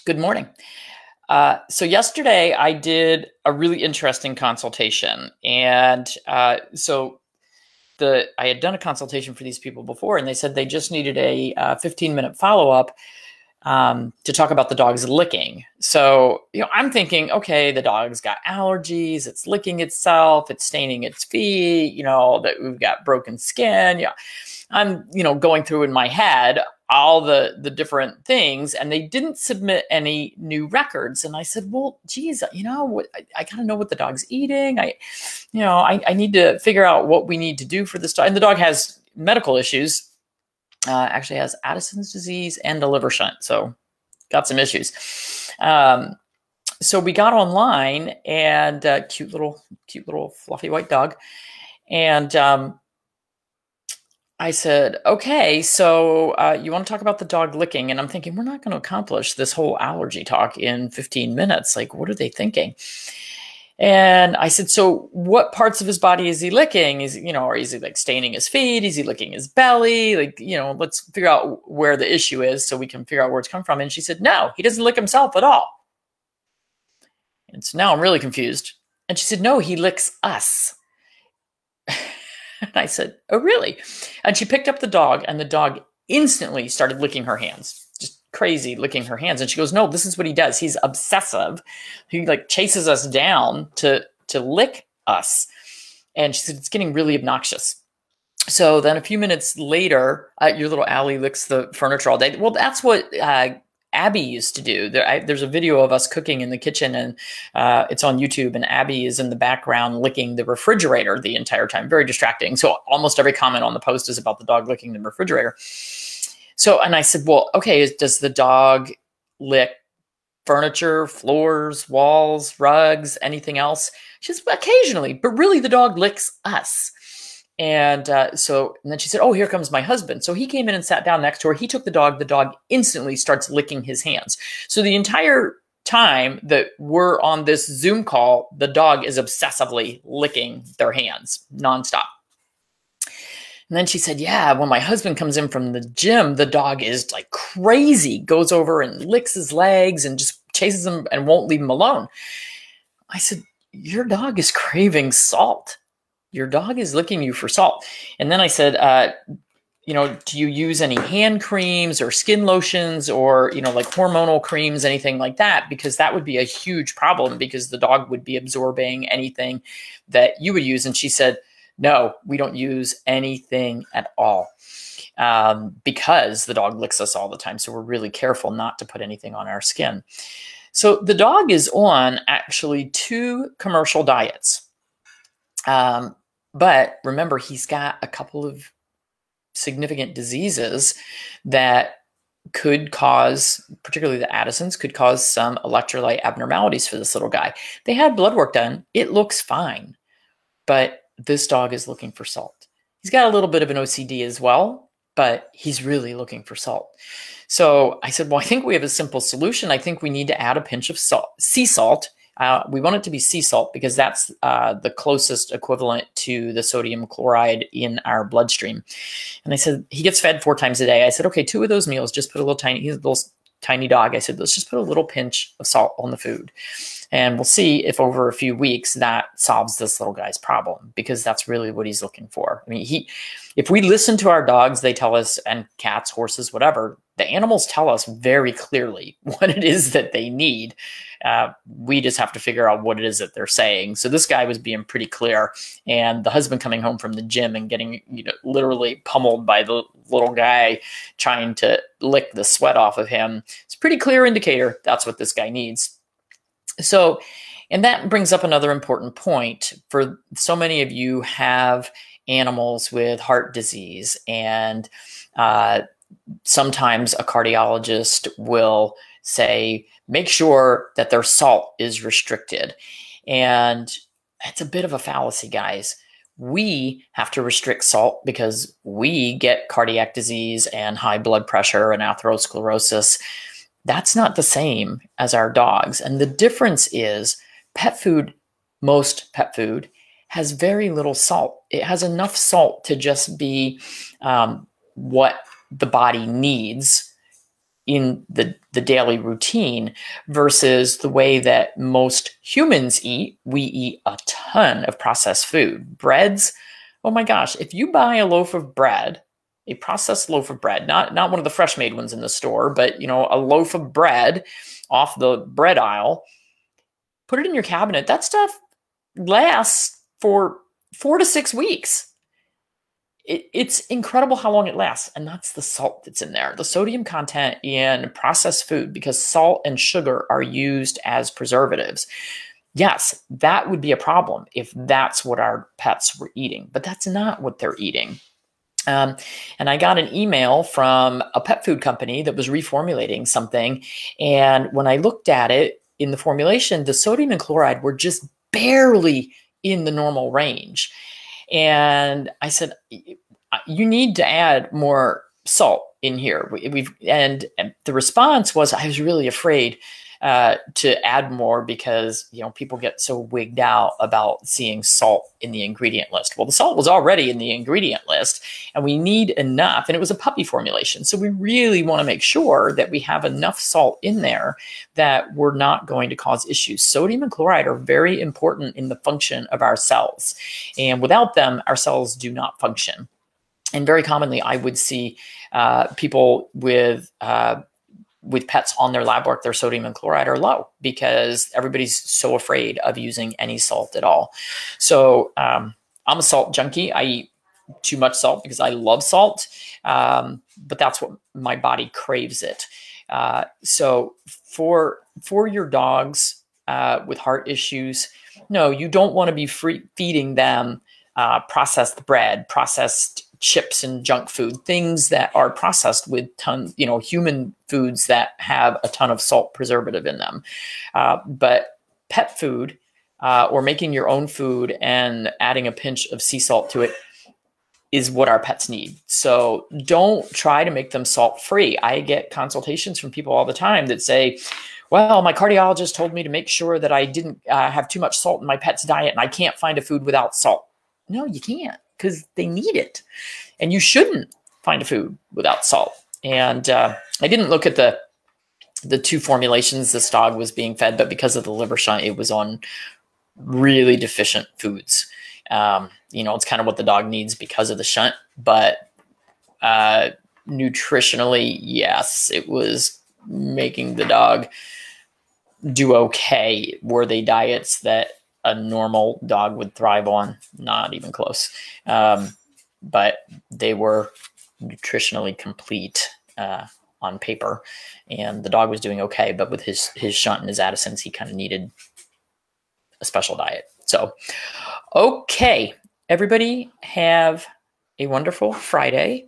Good morning. So yesterday I did a really interesting consultation, and I had done a consultation for these people before, and they said they just needed a 15-minute follow-up to talk about the dog's licking. So I'm thinking, okay, the dog's got allergies, it's licking itself, it's staining its feet, that we've got broken skin. Yeah, I'm going through in my head all the different things, and they didn't submit any new records. And I said, well, geez, I gotta know what the dog's eating. I need to figure out what we need to do for this dog. And the dog has medical issues. Actually has Addison's disease and a liver shunt, so got some issues. So we got online, and cute little fluffy white dog, and I said, okay, so you want to talk about the dog licking? And I'm thinking, we're not going to accomplish this whole allergy talk in 15 minutes. Like, what are they thinking? And I said, so what parts of his body is he licking? Is he like staining his feet? Is he licking his belly? Let's figure out where the issue is so we can figure out where it's come from. And she said, no, he doesn't lick himself at all. And so now I'm really confused. And she said, no, he licks us. And I said, oh, really? And she picked up the dog, and the dog instantly started licking her hands, just crazy licking her hands. And she goes, no, this is what he does. He's obsessive. He chases us down to lick us. And she said, it's getting really obnoxious. So then a few minutes later, your little Allie licks the furniture all day. Well, that's what Abby used to do. There's a video of us cooking in the kitchen, and it's on YouTube, and Abby is in the background licking the refrigerator the entire time. Very distracting. So almost every comment on the post is about the dog licking the refrigerator. And I said, well, okay, does the dog lick furniture, floors, walls, rugs, anything else? She says, occasionally, but really the dog licks us. And then she said, oh, here comes my husband. So he came in and sat down next to her. He took the dog instantly starts licking his hands. So the entire time that we're on this Zoom call, the dog is obsessively licking their hands nonstop. And then she said, yeah, when my husband comes in from the gym, the dog is like crazy, goes over and licks his legs and just chases him and won't leave him alone. I said, your dog is craving salt. Your dog is licking you for salt. And then I said, do you use any hand creams or skin lotions or, like hormonal creams, anything like that? Because that would be a huge problem, because the dog would be absorbing anything that you would use. And she said, no, we don't use anything at all, because the dog licks us all the time. So we're really careful not to put anything on our skin. So the dog is on actually 2 commercial diets. But remember, he's got a couple of significant diseases that could cause, particularly the Addisons, could cause some electrolyte abnormalities for this little guy. They had blood work done. It looks fine, but this dog is looking for salt. He's got a little bit of an OCD as well, but he's really looking for salt. So I said, well, I think we have a simple solution. I think we need to add a pinch of salt, sea salt. We want it to be sea salt because that's the closest equivalent to the sodium chloride in our bloodstream. And I said, he gets fed 4 times a day. I said, okay, 2 of those meals, just put a little he's a little tiny dog. I said, let's just put a little pinch of salt on the food. And we'll see if over a few weeks that solves this little guy's problem, because that's really what he's looking for. I mean, if we listen to our dogs, they tell us, and cats, horses, whatever, the animals tell us very clearly what it is that they need. We just have to figure out what it is that they're saying. So this guy was being pretty clear, and the husband coming home from the gym and getting literally pummeled by the little guy trying to lick the sweat off of him. It's a pretty clear indicator that's what this guy needs. So, and that brings up another important point. For so many of you have animals with heart disease, and sometimes a cardiologist will say, make sure that their salt is restricted. And it's a bit of a fallacy, guys. We have to restrict salt because we get cardiac disease and high blood pressure and atherosclerosis. That's not the same as our dogs. And the difference is pet food, most pet food, has very little salt. It has enough salt to just be what the body needs in the daily routine versus the way that most humans eat. We eat a ton of processed food. Breads, oh my gosh, if you buy a loaf of bread, a processed loaf of bread, not one of the fresh made ones in the store, but a loaf of bread off the bread aisle, put it in your cabinet. That stuff lasts for 4 to 6 weeks. It's incredible how long it lasts. And that's the salt that's in there, the sodium content in processed food, because salt and sugar are used as preservatives. Yes, that would be a problem if that's what our pets were eating, but that's not what they're eating. And I got an email from a pet food company that was reformulating something. And when I looked at it in the formulation, the sodium and chloride were just barely in the normal range. And I said, you need to add more salt in here. And the response was, I was really afraid to add more because, people get so wigged out about seeing salt in the ingredient list. Well, the salt was already in the ingredient list, and we need enough. And it was a puppy formulation. So we really want to make sure that we have enough salt in there that we're not going to cause issues. Sodium and chloride are very important in the function of our cells. And without them, our cells do not function. And very commonly, I would see people with pets on their lab work, their sodium and chloride are low because everybody's so afraid of using any salt at all. So I'm a salt junkie. I eat too much salt because I love salt, but that's what my body craves it. So for your dogs with heart issues, no, you don't want to be feeding them processed bread, processed chips and junk food, things that are processed with tons, human foods that have a ton of salt preservative in them. But pet food or making your own food and adding a pinch of sea salt to it is what our pets need. So don't try to make them salt free. I get consultations from people all the time that say, well, my cardiologist told me to make sure that I didn't have too much salt in my pet's diet and I can't find a food without salt. No, you can't, because they need it. And you shouldn't find a food without salt. And I didn't look at the 2 formulations this dog was being fed, but because of the liver shunt, it was on really deficient foods. It's kind of what the dog needs because of the shunt. But nutritionally, yes, it was making the dog do okay. Were they diets that a normal dog would thrive on? Not even close. But they were nutritionally complete on paper, and the dog was doing okay. But with his shunt and his Addison's, he kind of needed a special diet. So, okay, everybody have a wonderful Friday.